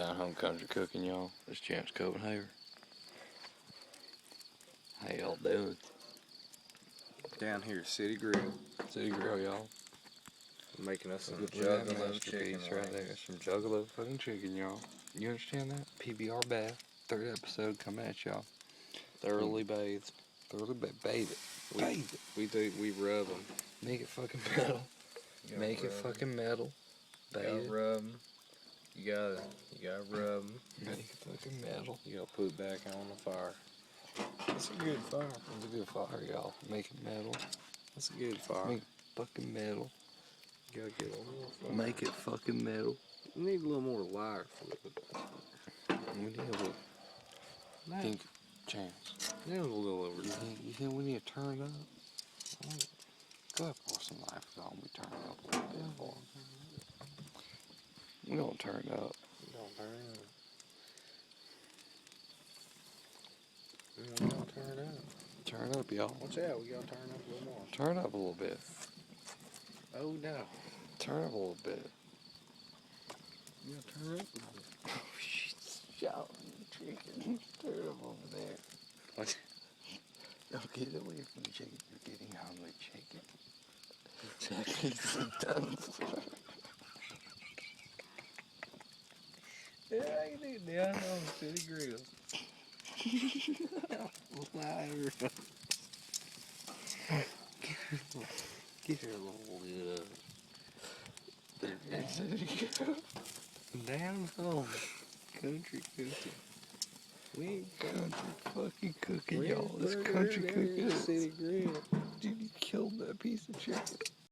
Down home country cooking, y'all. It's Chance Copenhagen. How y'all doing? Down here, City Grill, City Grill, y'all. making us some Look at that juggalo chicken masterpiece right there. Some juggalo fucking chicken, y'all. You understand that? PBR bath. Third episode coming at y'all. thoroughly bathed. Bathe it. Bathe it. We rub them. Make it fucking metal. Make it fucking metal. You Bathe gotta it. rub them. You gotta rub them. Make it fucking metal. You gotta put it back on the fire. That's a good fire. It's a good fire, y'all. Make it metal. That's a good fire. Make it fucking metal. You gotta get a little more fire. Make it fucking metal. You need a little more lighter fluid. We need a little That, pink chance. that was a little over. You think we need to turn it up? Go ahead, pour some life on. We turn it up a little bit for 'em. We don't turn it up. Don't turn it up. We don't turn it up. Turn it up, y'all. Watch out, we gotta turn it up a little more. Turn it up a little bit. Oh no. Turn it up a little bit. You gotta turn it up a little bit. Oh, she's shouting chicken. Turn it up over there. What? Don't get away from the chicken. You're getting hungry, chicken. Chicken's done. Yeah, I can do it down on the City Grill. Louder. Get her a little bit of down home country cooking. We ain't Country fucking cooking, we y'all. ain't This burger country down cooking. here at City Grill. Dude, you killed that piece of chicken.